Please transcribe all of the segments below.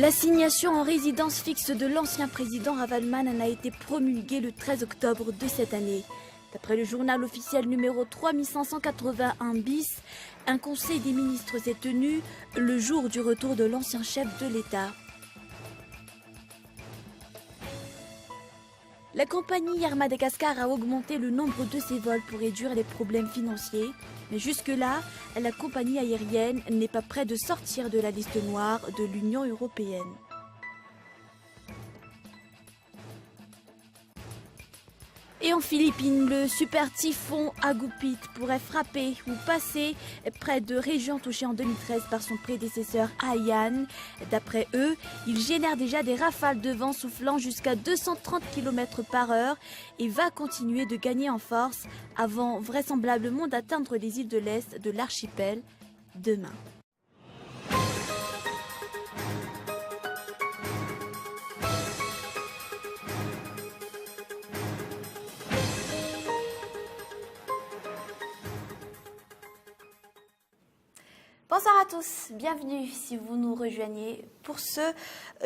L'assignation en résidence fixe de l'ancien président Ravalomanana a été promulguée le 13 octobre de cette année. D'après le journal officiel numéro 3581 bis, un conseil des ministres s'est tenu le jour du retour de l'ancien chef de l'État. La compagnie Air Madagascar a augmenté le nombre de ses vols pour réduire les problèmes financiers. Mais jusque-là, la compagnie aérienne n'est pas prête de sortir de la liste noire de l'Union européenne. Et en Philippines, le super typhon Agupit pourrait frapper ou passer près de régions touchées en 2013 par son prédécesseur Haiyan. D'après eux, il génère déjà des rafales de vent soufflant jusqu'à 230 km/h et va continuer de gagner en force avant vraisemblablement d'atteindre les îles de l'Est de l'archipel demain. Bonsoir à tous, bienvenue si vous nous rejoignez pour ce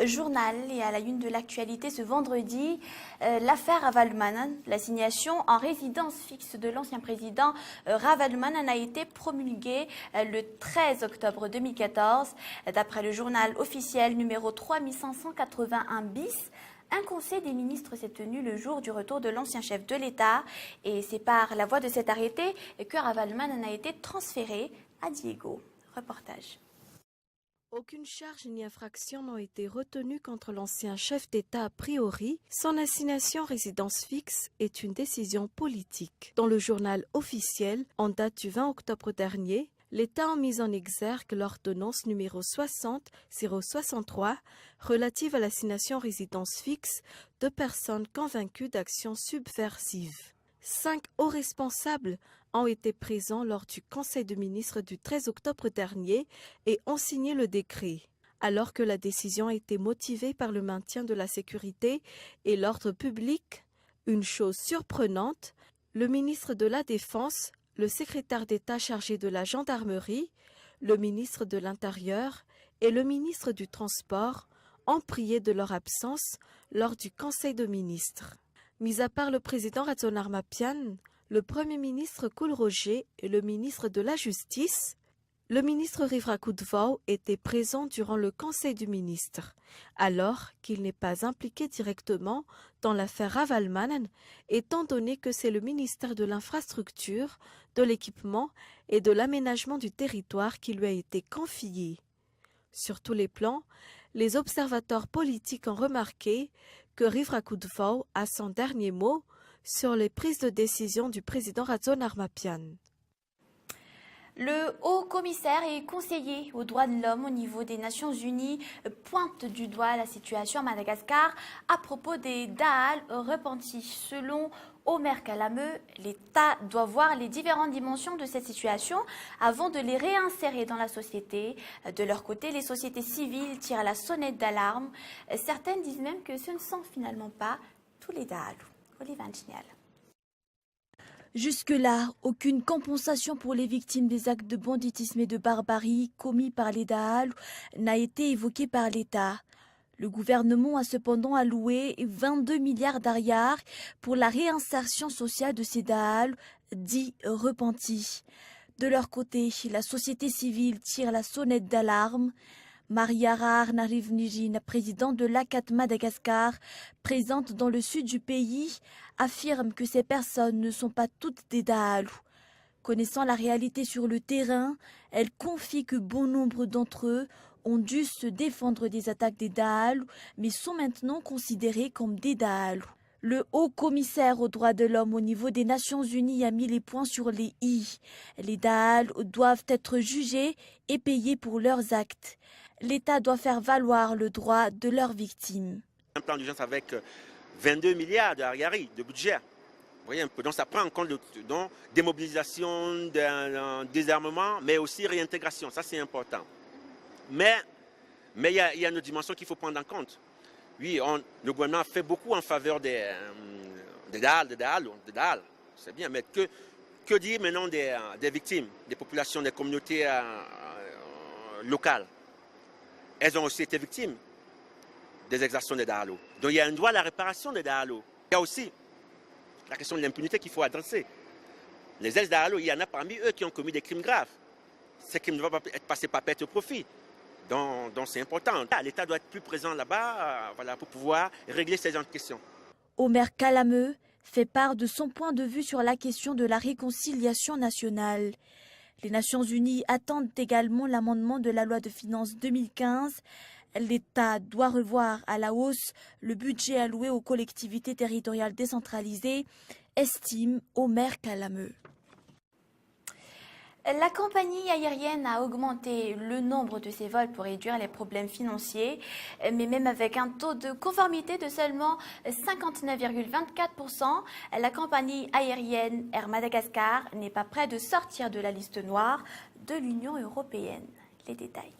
journal et à la une de l'actualité ce vendredi. L'affaire Ravalomanana, l'assignation en résidence fixe de l'ancien président Ravalomanana a été promulguée le 13 octobre 2014. D'après le journal officiel numéro 3581 bis, un conseil des ministres s'est tenu le jour du retour de l'ancien chef de l'État et c'est par la voie de cet arrêté que Ravalomanana a été transféré à Diego. Reportage. Aucune charge ni infraction n'ont été retenues contre l'ancien chef d'État a priori. Son assignation en résidence fixe est une décision politique. Dans le journal officiel, en date du 20 octobre dernier, l'État a mis en exergue l'ordonnance numéro 60-063 relative à l'assignation en résidence fixe de personnes convaincues d'actions subversives. 5 hauts responsables ont été présents lors du Conseil de ministres du 13 octobre dernier et ont signé le décret. Alors que la décision a été motivée par le maintien de la sécurité et l'ordre public, une chose surprenante, le ministre de la Défense, le secrétaire d'État chargé de la gendarmerie, le ministre de l'Intérieur et le ministre du Transport ont prié de leur absence lors du Conseil de ministres. Mis à part le président Razon Armapian, le Premier ministre Kool Roger et le ministre de la Justice, le ministre Rivrakoudvao était présent durant le Conseil du ministre, alors qu'il n'est pas impliqué directement dans l'affaire Ravalomanana, étant donné que c'est le ministère de l'Infrastructure, de l'Équipement et de l'Aménagement du territoire qui lui a été confié. Sur tous les plans, les observateurs politiques ont remarqué que Rivrakoudvao a son dernier mot sur les prises de décision du président Razon Armapian. Le haut commissaire et conseiller aux droits de l'homme au niveau des Nations Unies pointe du doigt la situation à Madagascar à propos des Dahal repentis. Selon Omer Kalameu, l'État doit voir les différentes dimensions de cette situation avant de les réinsérer dans la société. De leur côté, les sociétés civiles tirent la sonnette d'alarme. Certaines disent même que ce ne sont finalement pas tous les Dahal. Olivier Chignal. Jusque-là, aucune compensation pour les victimes des actes de banditisme et de barbarie commis par les Dahal n'a été évoquée par l'État. Le gouvernement a cependant alloué 22 milliards d'ariars pour la réinsertion sociale de ces Dahal dits repentis. De leur côté, la société civile tire la sonnette d'alarme. Mariara Arnarivnijina, présidente de l'ACAT Madagascar, présente dans le sud du pays, affirme que ces personnes ne sont pas toutes des Dahal. Connaissant la réalité sur le terrain, elle confie que bon nombre d'entre eux ont dû se défendre des attaques des Dahal, mais sont maintenant considérés comme des Dahal. Le haut commissaire aux droits de l'homme au niveau des Nations Unies a mis les points sur les i. Les Dahal doivent être jugés et payés pour leurs actes. L'État doit faire valoir le droit de leurs victimes. Un plan d'urgence avec 22 milliards d'ariari de budget. Vous voyez un peu, donc ça prend en compte démobilisation, désarmement, mais aussi réintégration. Ça, c'est important. Mais il y a une dimension qu'il faut prendre en compte. Oui, le gouvernement a fait beaucoup en faveur des Dahal, c'est bien, mais que dire maintenant des victimes, des populations, des communautés locales? Elles ont aussi été victimes. des exactions des Dahalo. Donc il y a un droit à la réparation des Dahalo. Il y a aussi la question de l'impunité qu'il faut adresser. Les ex-Dahalo, il y en a parmi eux qui ont commis des crimes graves. Ces crimes ne doivent pas être passés par perte de profit. Donc c'est important. L'État doit être plus présent là-bas voilà, pour pouvoir régler ces genres de questions. Omer Kalameu fait part de son point de vue sur la question de la réconciliation nationale. Les Nations Unies attendent également l'amendement de la loi de finances 2015. L'État doit revoir à la hausse le budget alloué aux collectivités territoriales décentralisées, estime Omer Kalameu. La compagnie aérienne a augmenté le nombre de ses vols pour réduire les problèmes financiers, mais même avec un taux de conformité de seulement 59,24%, la compagnie aérienne Air Madagascar n'est pas près de sortir de la liste noire de l'Union européenne. Les détails.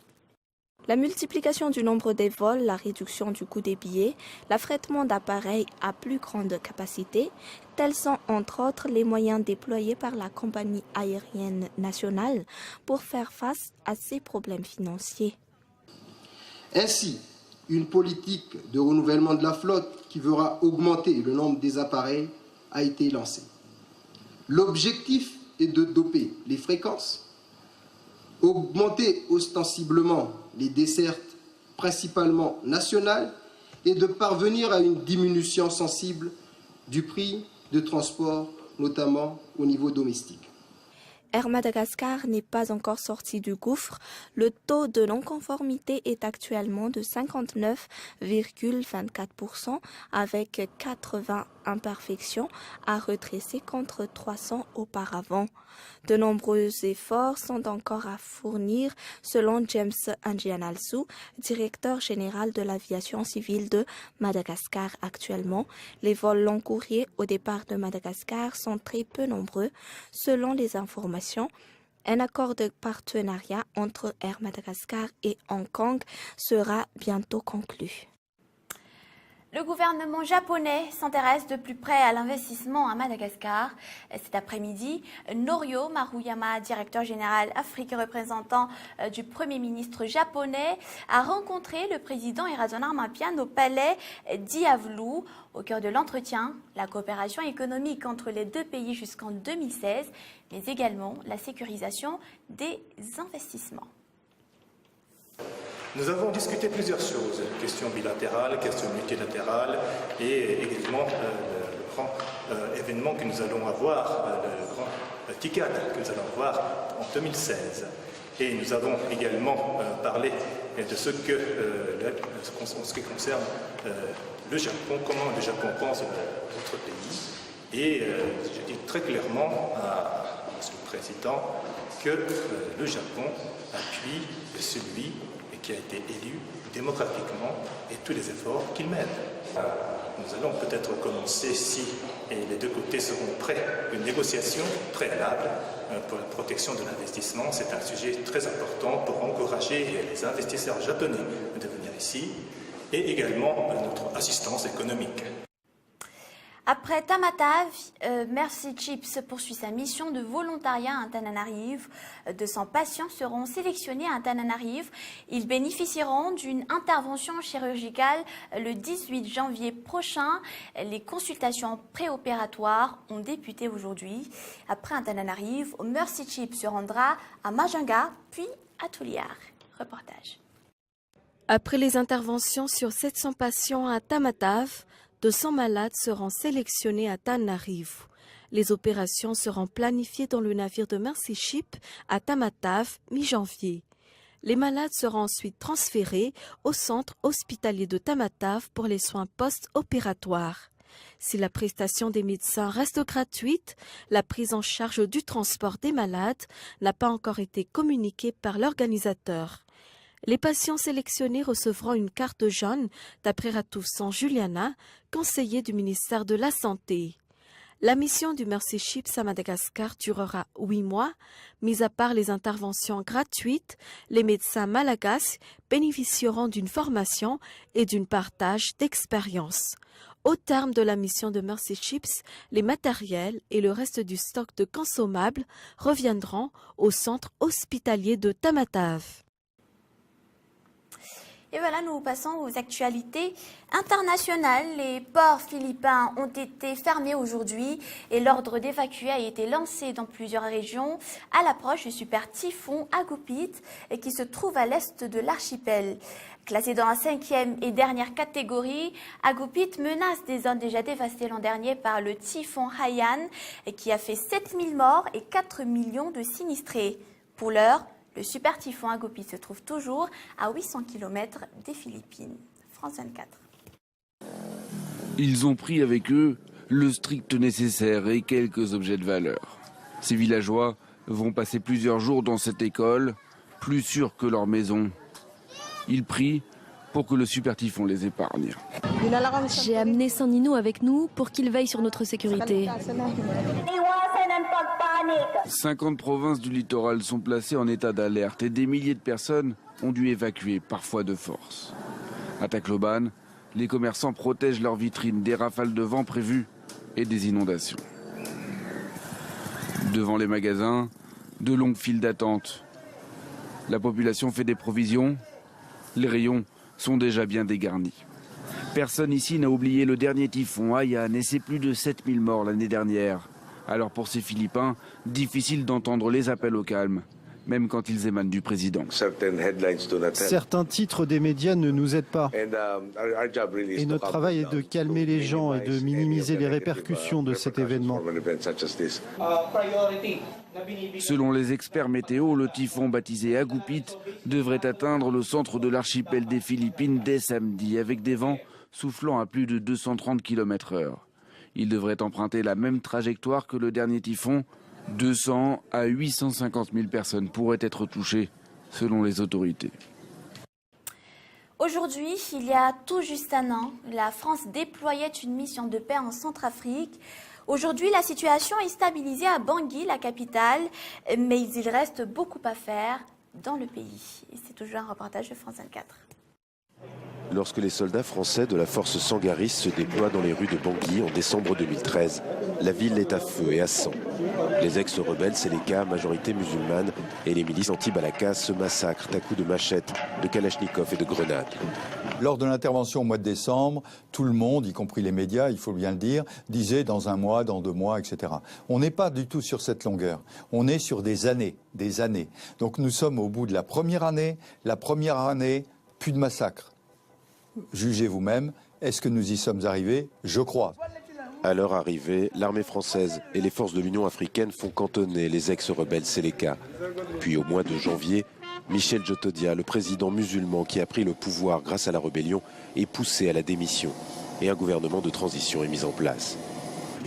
La multiplication du nombre des vols, la réduction du coût des billets, l'affrètement d'appareils à plus grande capacité, tels sont entre autres les moyens déployés par la compagnie aérienne nationale pour faire face à ces problèmes financiers. Ainsi, une politique de renouvellement de la flotte qui verra augmenter le nombre des appareils a été lancée. L'objectif est de doper les fréquences, augmenter ostensiblement les dessertes principalement nationales et de parvenir à une diminution sensible du prix de transport, notamment au niveau domestique. Air Madagascar n'est pas encore sorti du gouffre. Le taux de non-conformité est actuellement de 59,24% avec 80 imperfections à redresser contre 300 auparavant. De nombreux efforts sont encore à fournir selon James Angianalsu, directeur général de l'aviation civile de Madagascar actuellement. Les vols long courriers au départ de Madagascar sont très peu nombreux. Selon les informations, un accord de partenariat entre Air Madagascar et Hong Kong sera bientôt conclu. Le gouvernement japonais s'intéresse de plus près à l'investissement à Madagascar. Cet après-midi, Norio Maruyama, directeur général Afrique et représentant du Premier ministre japonais, a rencontré le président Erazona Armapian au palais d'Iavlou. Au cœur de l'entretien, la coopération économique entre les deux pays jusqu'en 2016, mais également la sécurisation des investissements. Nous avons discuté plusieurs choses, questions bilatérales, questions multilatérales et également le grand événement que nous allons avoir, le grand TICAD que nous allons avoir en 2016. Et nous avons également parlé de ce que, en ce qui concerne le Japon, comment le Japon pense notre pays. Et je dis très clairement à M. le Président que le Japon appuie celui qui a été élu démocratiquement et tous les efforts qu'il mène. Nous allons peut-être commencer, si les deux côtés seront prêts, une négociation préalable pour la protection de l'investissement. C'est un sujet très important pour encourager les investisseurs japonais de venir ici et également notre assistance économique. Après Tamatave, Mercy Chips poursuit sa mission de volontariat à Antananarivo. 200 patients seront sélectionnés à Antananarivo. Ils bénéficieront d'une intervention chirurgicale le 18 janvier prochain. Les consultations préopératoires ont débuté aujourd'hui. Après Antananarivo, Mercy Chips se rendra à Majanga, puis à Tuliar. Reportage. Après les interventions sur 700 patients à Tamatave, 200 malades seront sélectionnés à Antananarivo. Les opérations seront planifiées dans le navire de Mercy Ship à Tamatave, mi-janvier. Les malades seront ensuite transférés au centre hospitalier de Tamatave pour les soins post-opératoires. Si la prestation des médecins reste gratuite, la prise en charge du transport des malades n'a pas encore été communiquée par l'organisateur. Les patients sélectionnés recevront une carte jaune d'après Ratouf Juliana, conseiller du ministère de la Santé. La mission du Mercy Ships à Madagascar durera 8 mois. Mis à part les interventions gratuites, les médecins malagasy bénéficieront d'une formation et d'un partage d'expérience. Au terme de la mission de Mercy Ships, les matériels et le reste du stock de consommables reviendront au centre hospitalier de Tamatave. Et voilà, nous passons aux actualités internationales. Les ports philippins ont été fermés aujourd'hui et l'ordre d'évacuer a été lancé dans plusieurs régions à l'approche du super typhon Agupit qui se trouve à l'est de l'archipel. Classé dans la 5e et dernière catégorie, Agupit menace des zones déjà dévastées l'an dernier par le typhon Haiyan qui a fait 7000 morts et 4 millions de sinistrés. Pour l'heure, le super typhon Agupit se trouve toujours à 800 km des Philippines. France 24. Ils ont pris avec eux le strict nécessaire et quelques objets de valeur. Ces villageois vont passer plusieurs jours dans cette école, plus sûrs que leur maison. Ils prient pour que le super typhon les épargne. J'ai amené San Nino avec nous pour qu'il veille sur notre sécurité. 50 provinces du littoral sont placées en état d'alerte et des milliers de personnes ont dû évacuer, parfois de force. À Tacloban, les commerçants protègent leurs vitrines des rafales de vent prévues et des inondations. Devant les magasins, de longues files d'attente. La population fait des provisions. Les rayons sont déjà bien dégarnis. Personne ici n'a oublié le dernier typhon Haiyan et c'est plus de 7000 morts l'année dernière. Alors pour ces Philippins, difficile d'entendre les appels au calme, même quand ils émanent du président. Certains titres des médias ne nous aident pas. Et notre travail est de calmer les gens et de minimiser les répercussions de cet événement. Selon les experts météo, le typhon baptisé Agupit devrait atteindre le centre de l'archipel des Philippines dès samedi, avec des vents soufflant à plus de 230 km/h. Il devrait emprunter la même trajectoire que le dernier typhon. 200 à 850 000 personnes pourraient être touchées, selon les autorités. Aujourd'hui, il y a tout juste un an, la France déployait une mission de paix en Centrafrique. Aujourd'hui, la situation est stabilisée à Bangui, la capitale, mais il reste beaucoup à faire dans le pays. Et c'est toujours un reportage de France 24. Lorsque les soldats français de la force Sangaris se déploient dans les rues de Bangui en décembre 2013, la ville est à feu et à sang. Les ex-rebelles Seleka, majorité musulmane, et les milices anti-Balaka se massacrent à coups de machettes, de kalachnikov et de grenades. Lors de l'intervention au mois de décembre, tout le monde, y compris les médias, il faut bien le dire, disait dans un mois, dans 2 mois, etc. On n'est pas du tout sur cette longueur. On est sur des années, des années. Donc nous sommes au bout de la première année, plus de massacre. Jugez vous-même, est-ce que nous y sommes arrivés? Je crois. À leur arrivée, l'armée française et les forces de l'Union africaine font cantonner les ex-rebelles Seleka. Puis au mois de janvier, Michel Djotodia, le président musulman qui a pris le pouvoir grâce à la rébellion, est poussé à la démission et un gouvernement de transition est mis en place.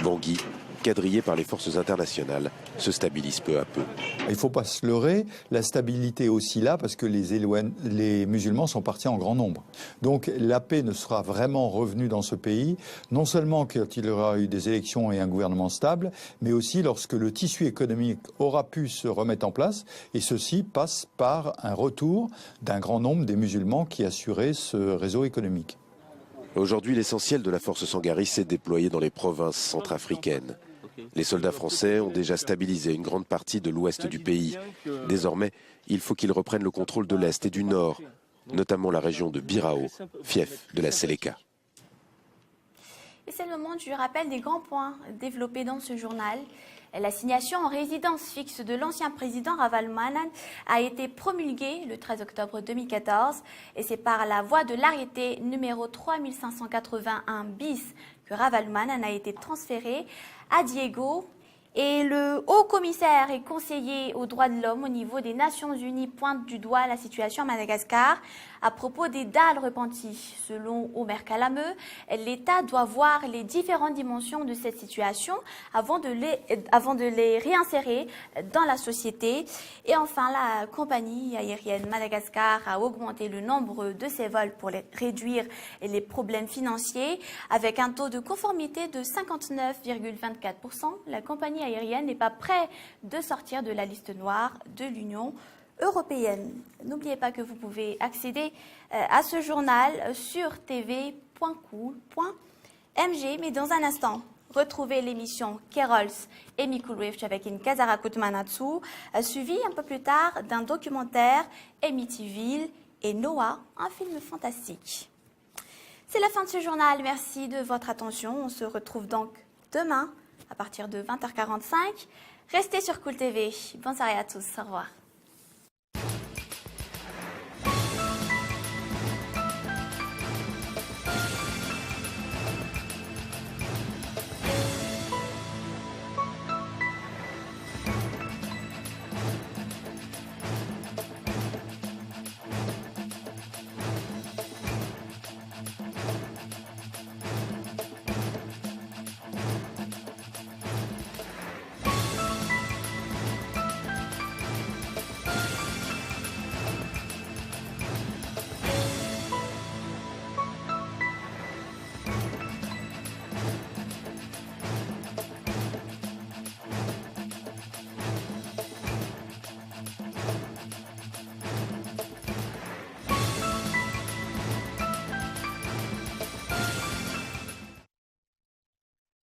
Bangui, quadrillé par les forces internationales, se stabilise peu à peu. Il ne faut pas se leurrer, la stabilité est aussi là parce que les musulmans sont partis en grand nombre. Donc la paix ne sera vraiment revenue dans ce pays, non seulement quand il y aura eu des élections et un gouvernement stable, mais aussi lorsque le tissu économique aura pu se remettre en place, et ceci passe par un retour d'un grand nombre des musulmans qui assuraient ce réseau économique. Aujourd'hui, l'essentiel de la force Sangaris s'est déployé dans les provinces centrafricaines. Les soldats français ont déjà stabilisé une grande partie de l'ouest du pays. Désormais, il faut qu'ils reprennent le contrôle de l'est et du nord, notamment la région de Birao, fief de la Seleka. Et c'est le moment du rappel des grands points développés dans ce journal. L'assignation en résidence fixe de l'ancien président Ravalomanana a été promulguée le 13 octobre 2014 et c'est par la voie de l'arrêté numéro 3581 bis que Ravalomanana a été transféré à Diego. Et le haut commissaire et conseiller aux droits de l'homme au niveau des Nations Unies pointe du doigt la situation à Madagascar à propos des dalles repenties. Selon Omer Kalameu, l'État doit voir les différentes dimensions de cette situation avant de les réinsérer dans la société. Et enfin, la compagnie aérienne Madagascar a augmenté le nombre de ses vols pour réduire les problèmes financiers. Avec un taux de conformité de 59,24%, la compagnie aérienne n'est pas prête de sortir de la liste noire de l'Union européenne. N'oubliez pas que vous pouvez accéder à ce journal sur tv.cool.mg. Mais dans un instant, retrouvez l'émission Kerols et Mikulwevch avec une Kazarakut Manatsu, suivi un peu plus tard d'un documentaire Emityville et Noah, un film fantastique. C'est la fin de ce journal. Merci de votre attention. On se retrouve donc demain à partir de 20h45. Restez sur Cool TV. Bonne soirée à tous. Au revoir.